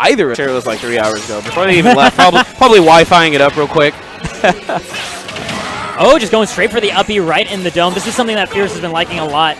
either. It was like 3 hours ago before they even left. Probably Wi-Fiing it up real quick. Oh, just going straight for the uppy right in the dome. This is something that Fierce has been liking a lot.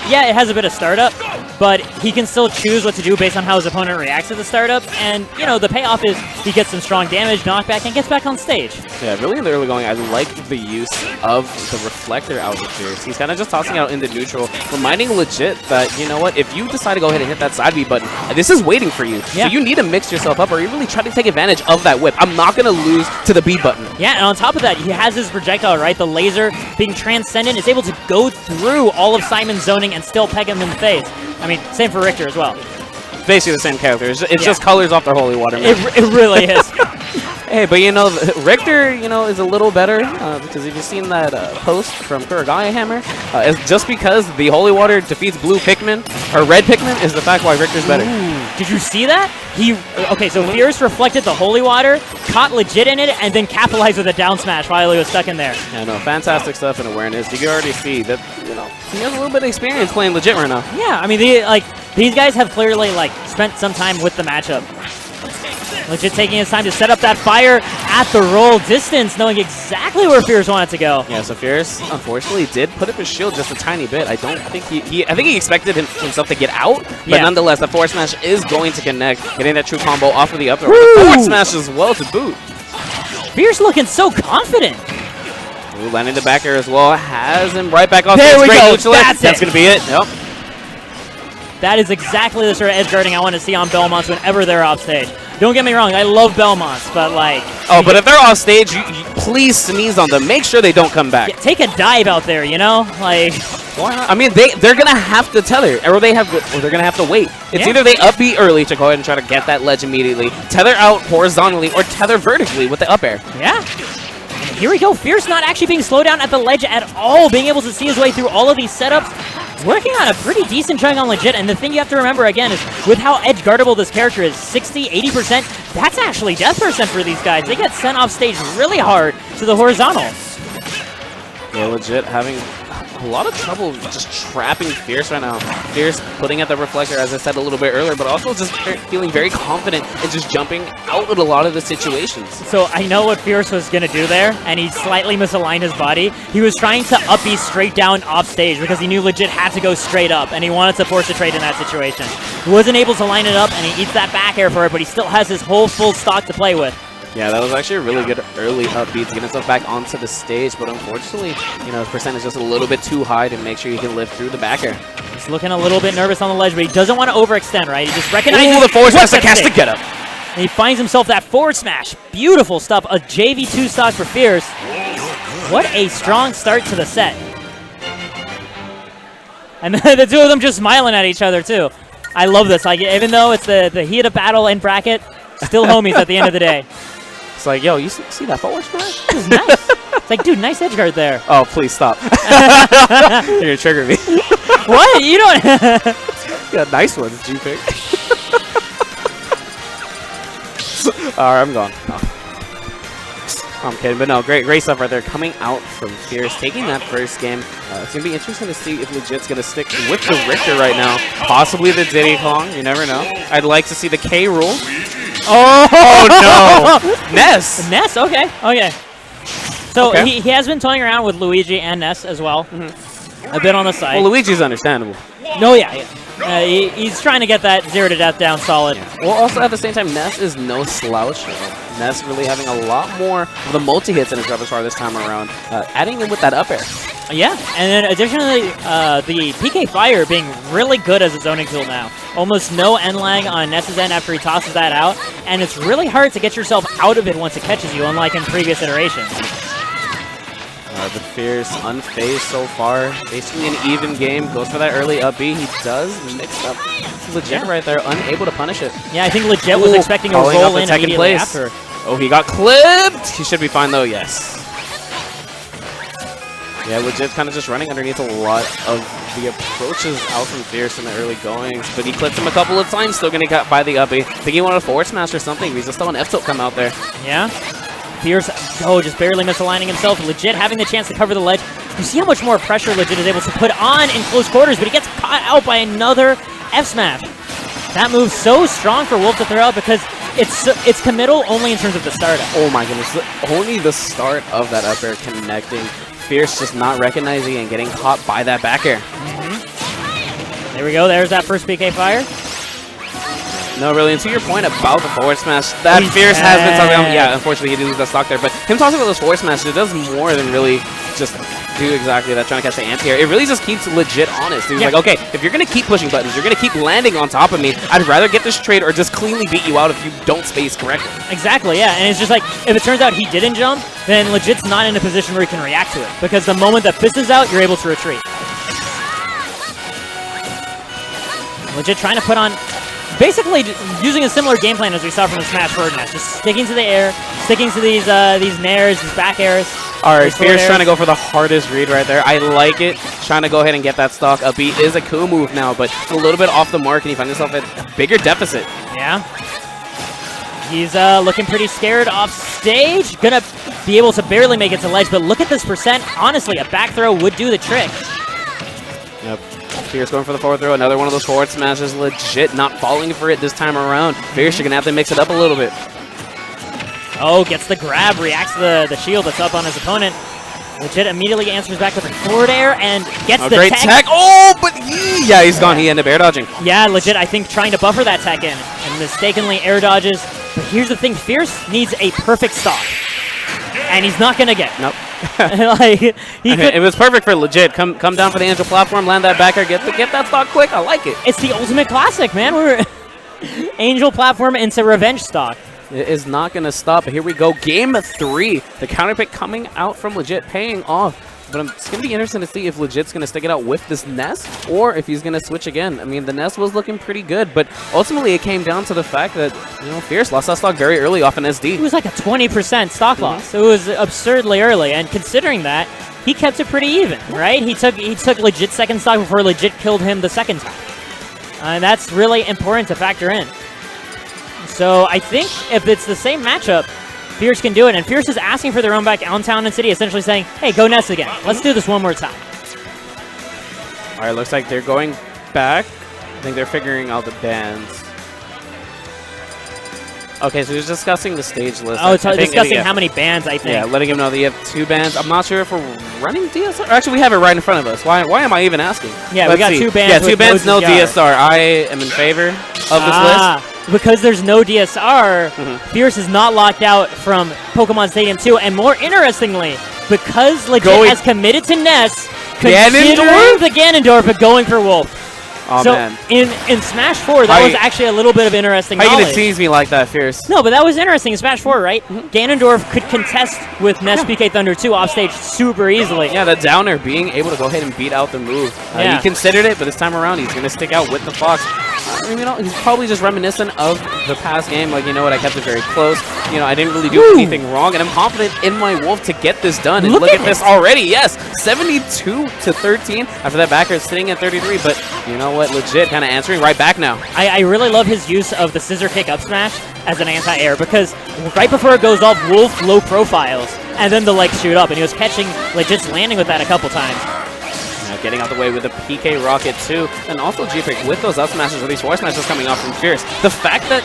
Yeah, it has a bit of startup, but he can still choose what to do based on how his opponent reacts to the startup. And, you know, the payoff is he gets some strong damage, knockback, and gets back on stage. Yeah, really in the early going, I like the use of the reflector out of Fierce. He's kind of just tossing out into neutral, reminding legit that, you know what, if you decide to go ahead and hit that side B button, this is waiting for you. Yeah. So you need to mix yourself up or you really try to take advantage of that whip. I'm not going to lose to the B button. Yeah, and on top of that, he has his projectile, right? The laser being transcendent is able to go through all of Simon's zoning and still peg him in the face. I mean, same for Richter as well. Basically the same character. It's just colors off their holy water. It really is. Hey, but you know, Richter, you know, is a little better because if you've seen that post from Kuragaya Hammer, it's just because the holy water defeats blue Pikmin, or red Pikmin, is the fact why Richter's better. Ooh, did you see that? Okay, so Fierce reflected the holy water, caught legit in it, and then capitalized with a down smash while he was stuck in there. Yeah, no, fantastic stuff in awareness. You can already see that, you know, he has a little bit of experience playing legit right now. Yeah, I mean, these guys have clearly spent some time with the matchup. Legit taking his time to set up that fire at the roll distance, knowing exactly where Fierce wanted to go. Yeah, so Fierce, unfortunately, did put up his shield just a tiny bit. I don't think I think he expected himself to get out, but nonetheless, the forward smash is going to connect, getting that true combo off of the up throw. The forward smash as well to boot. Fierce looking so confident. Ooh, landing the back air as well, has him right back off. There we go. That's going to be it. Yep. That is exactly the sort of edge guarding I want to see on Belmonts whenever they're off stage. Don't get me wrong, I love Belmonts, but oh, but if they're off stage, you please sneeze on them. Make sure they don't come back. Yeah, take a dive out there, you know? Why not? I mean, they're going to have to tether, or they're going to have to wait. It's either they up B early to go ahead and try to get that ledge immediately, tether out horizontally, or tether vertically with the up air. Yeah. Here we go. Fierce not actually being slowed down at the ledge at all, being able to see his way through all of these setups. Working on a pretty decent chunk on legit, and the thing you have to remember again is with how edge guardable this character is, 60, 80%, that's actually death percent for these guys. They get sent off stage really hard to the horizontal. Yeah, legit having a lot of trouble just trapping Fierce right now. Fierce putting at the reflector, as I said a little bit earlier, but also just feeling very confident and just jumping out of a lot of the situations. So I know what Fierce was going to do there, and he slightly misaligned his body. He was trying to up B straight down off stage because he knew legit had to go straight up, and he wanted to force a trade in that situation. He wasn't able to line it up, and he eats that back air for it, but he still has his whole full stock to play with. Yeah, that was actually a really good early upbeat to get himself back onto the stage, but unfortunately, you know, his percent is just a little bit too high to make sure he can live through the back air. He's looking a little bit nervous on the ledge, but he doesn't want to overextend, right? He just recognizes... Ooh, the forward smash sarcastic get up. And he finds himself that forward smash. Beautiful stuff. A JV2 stock for Fierce. What a strong start to the set. And the two of them just smiling at each other, too. I love this. Even though it's the heat of battle in bracket, still homies at the end of the day. It's like, yo, you see that forward smash? It was nice. It's like, dude, nice edge guard there. Oh, please stop. You're going to trigger me. What? You don't... Yeah, nice ones, G-Pick. All right, I'm gone. Oh. I'm kidding, but no, great stuff right there. Coming out from Fierce, taking that first game. It's going to be interesting to see if Legit's going to stick with the Richter right now. Possibly the Diddy Kong. You never know. I'd like to see the K rule. Oh, no! Ness! Ness, okay. So he has been toying around with Luigi and Ness as well. A bit on the side. Well, Luigi's understandable. No, yeah. He's trying to get that 0 to death down solid. Yeah. Well, also at the same time, Ness is no slouch. Ness really having a lot more of the multi-hits in his repertoire this time around, adding in with that up air. Yeah, and then additionally, the PK Fire being really good as a zoning tool now. Almost no end lag on Ness's end after he tosses that out, and it's really hard to get yourself out of it once it catches you, unlike in previous iterations. The Fierce unfazed so far. Basically an even game. Goes for that early up B. He does mix up Legit right there, unable to punish it. Yeah, I think Legit was expecting a roll in immediately after. Oh, he got clipped! He should be fine though, yes. Yeah, Legit kind of just running underneath a lot of the approaches out from Fierce in the early goings, but he clipped him a couple of times, still going to get by the up B. I think he wanted a forward smash or something, but he's just still an F-tilt come out there. Yeah. Fierce, just barely misaligning himself. Legit having the chance to cover the ledge. You see how much more pressure Legit is able to put on in close quarters, but he gets caught out by another F-smash. That move's so strong for Wolf to throw out because it's committal only in terms of the startup. Oh my goodness, only the start of that up air connecting. Fierce just not recognizing and getting caught by that back air. There we go, there's that first PK fire. No, really, and to your point about the forward smash, that Fierce has been tossing out. Yeah, unfortunately, he did lose that stock there, but him tossing with those forward smashes, it does more than really just do exactly that, trying to catch the anti-air. It really just keeps legit honest. He's like, okay, if you're going to keep pushing buttons, you're going to keep landing on top of me, I'd rather get this trade or just cleanly beat you out if you don't space correctly. Exactly, yeah, and it's just like, if it turns out he didn't jump, then legit's not in a position where he can react to it, because the moment that fist is out, you're able to retreat. Legit trying to put on, basically using a similar game plan as we saw from the Smash Forward match, just sticking to the air, sticking to these nairs, these back airs. All right, Fierce trying to go for the hardest read right there. I like it. Trying to go ahead and get that stock. A beat is a cool move now, but it's a little bit off the mark, and he finds himself at a bigger deficit. Yeah. He's looking pretty scared off stage. Gonna be able to barely make it to ledge, but look at this percent. Honestly, a back throw would do the trick. Yep. Fierce going for the forward throw. Another one of those forward smashes. Legit not falling for it this time around. Fierce, you're going to have to mix it up a little bit. Oh, gets the grab, reacts to the shield that's up on his opponent. Legit immediately answers back with a forward air and gets the great tech. Oh, but yeah, he's gone. He ended up air dodging. Yeah, legit, I think trying to buffer that tech in and mistakenly air dodges. But here's the thing, Fierce needs a perfect stock. And he's not going to get it. Nope. Like, it was perfect for legit. Come down for the Angel platform, land that back air, get that stock quick. I like it. It's the ultimate classic, man. We're Angel platform into revenge stock. It is not going to stop. But here we go. Game 3. The counter pick coming out from legit, paying off. But it's going to be interesting to see if legit's going to stick it out with this Ness or if he's going to switch again. I mean, the Ness was looking pretty good, but ultimately it came down to the fact that, Fierce lost that stock very early off an SD. It was like a 20% stock loss. It was absurdly early, and considering that, he kept it pretty even, right? He took legit second stock before legit killed him the second time. And that's really important to factor in. So I think if it's the same matchup, Fierce can do it, and Fierce is asking for their own back on Town and City, essentially saying, hey, go Ness again. Let's do this one more time. All right, looks like they're going back. I think they're figuring out the bands. Okay, so he's discussing the stage list. Oh, so discussing how many bands, I think. Yeah, letting him know that you have 2 bands. I'm not sure if we're running DSR. Actually, we have it right in front of us. Why am I even asking? Yeah, we got 2 bands. Yeah, 2 bands, no DSR. I am in favor of this list. Because there's no DSR, Fierce is not locked out from Pokemon Stadium 2. And more interestingly, because Legit has committed to Ness, considering the Ganondorf, but going for Wolf. Oh, so man. in Smash 4, that was actually a little bit of interesting knowledge. How are you going to tease me like that, Fierce? No, but that was interesting in Smash 4, right? Ganondorf could contest with Ness PK Thunder 2 off stage super easily. Yeah, the downer being able to go ahead and beat out the move. He considered it, but this time around, he's going to stick out with the Fox. He's probably just reminiscent of the past game. Like, you know what, I kept it very close. I didn't really do anything wrong, and I'm confident in my Wolf to get this done. And look at this already. Yes, 72-13 after that backer sitting at 33, but you know what? Legit kind of answering right back now. I really love his use of the scissor kick up smash as an anti-air, because right before it goes off, Wolf low profiles, and then the legs shoot up, and he was catching Legit's landing with that a couple times. Getting out the way with the PK Rocket too, and also G-Pick with those up smashes or these forward smashes coming off from Fierce. The fact that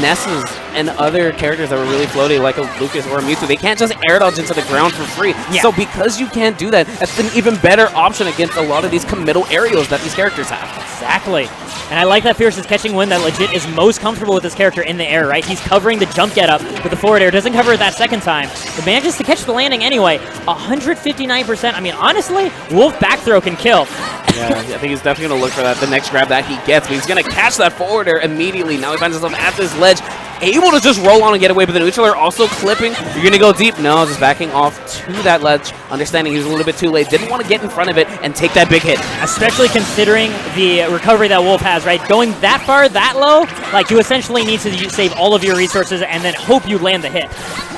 Nesses and other characters that were really floaty, like a Lucas or a Mewtwo, they can't just air dodge into the ground for free. Yeah. So because you can't do that, that's an even better option against a lot of these committal aerials that these characters have. Exactly. And I like that Fierce is catching one that Legit is most comfortable with this character in the air, right? He's covering the jump get up with the forward air. Doesn't cover it that second time, but manages to catch the landing anyway. 159%. I mean, honestly, Wolf back throw can kill. Yeah, I think he's definitely going to look for the next grab that he gets, but he's going to catch that forward air immediately. Now he finds himself at this ledge, able to just roll on and get away, but the neutral also clipping. You're going to go deep. No, just backing off to that ledge, understanding he was a little bit too late. Didn't want to get in front of it and take that big hit. Especially considering the recovery that Wolf has, right? Going that far, that low, like you essentially need to save all of your resources and then hope you land the hit.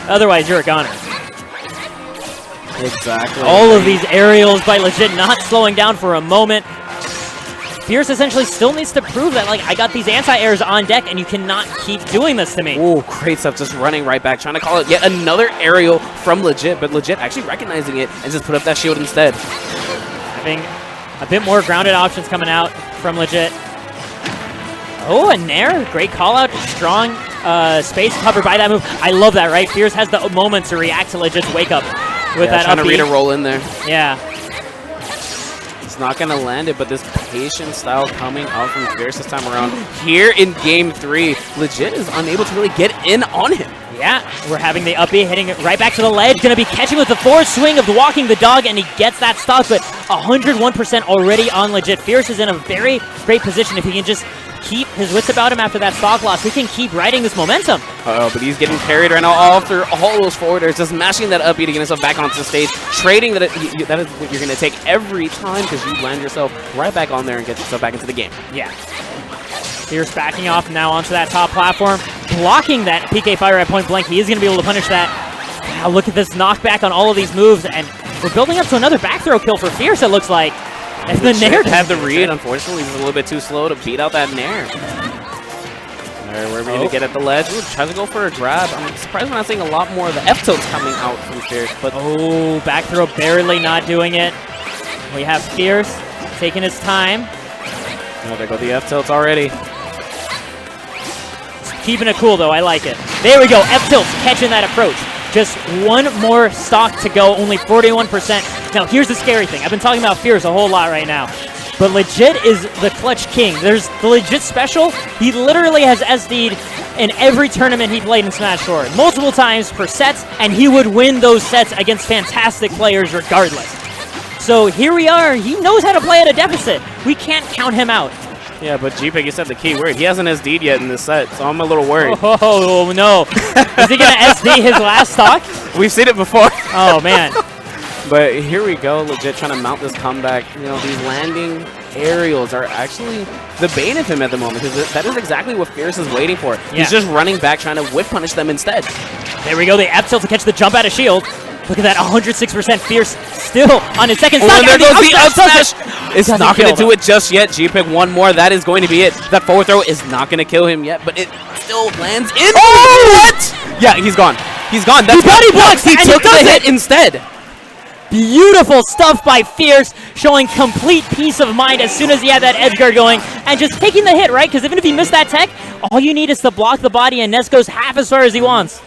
Otherwise, you're a goner. Exactly. All of these aerials by Legit not slowing down for a moment. Fierce essentially still needs to prove that, like, I got these anti-airs on deck and you cannot keep doing this to me. Ooh, great stuff, just running right back, trying to call it yet another aerial from Legit, but Legit actually recognizing it and just put up that shield instead. Having a bit more grounded options coming out from Legit. Oh, a Nair. Great call out. Strong space covered by that move. I love that, right? Fierce has the moment to react to Legit's wake up with that trying up to read a roll in there. Yeah. It's not going to land it, but this patient style coming out from Fierce this time around. Here in game 3, Legit is unable to really get in on him. Yeah, we're having the up B hitting it right back to the ledge. Going to be catching with the forward swing of the walking the dog, and he gets that stock, but 101% already on Legit. Fierce is in a very great position. If he can just keep his wits about him after that stock loss, we can keep riding this momentum. Oh, but he's getting carried right now all through all those forwarders, just mashing that up B to get himself back onto the stage, trading that that is what you're going to take every time because you land yourself right back on there and get yourself back into the game. Yeah. Fierce backing off now onto that top platform, blocking that PK fire at point blank. He is going to be able to punish that. Wow, look at this knockback on all of these moves, and we're building up to another back throw kill for Fierce, it looks like. If the Nair had the read, unfortunately, he's a little bit too slow to beat out that Nair. All right, we're going to get at the ledge. Ooh, tries to go for a grab. I'm surprised we're not seeing a lot more of the F-tilts coming out from Fierce. But oh, back throw barely not doing it. We have Fierce taking his time. Oh, there go the F-tilts already. Keeping it cool, though. I like it. There we go. F-tilts catching that approach. Just one more stock to go, only 41%. Now, here's the scary thing. I've been talking about Fierce a whole lot right now. But Legit is the clutch king. There's the Legit special. He literally has SD'd in every tournament he played in Smash 4. Multiple times per sets, and he would win those sets against fantastic players regardless. So here we are. He knows how to play at a deficit. We can't count him out. Yeah, but GPEG, you said the key word. He hasn't SD'd yet in this set, so I'm a little worried. Oh, no. Is he going to SD his last stock? We've seen it before. Oh, man. But here we go, Legit trying to mount this comeback. You know, these landing aerials are actually the bane of him at the moment, because that is exactly what Fierce is waiting for. Yeah. He's just running back, trying to whip punish them instead. There we go, the F tilt to catch the jump out of shield. Look at that, 106% Fierce still on his second stock. And there goes the up smash. It's not going to do it just yet. GPEG one more, that is going to be it. That forward throw is not going to kill him yet, but it still lands in. Oh, what? Yeah, he's gone. He's gone. That's body blocks. He took the hit instead. Beautiful stuff by Fierce, showing complete peace of mind as soon as he had that edge guard going, and just taking the hit, right? Because even if he missed that tech, all you need is to block the body, and Ness goes half as far as he wants.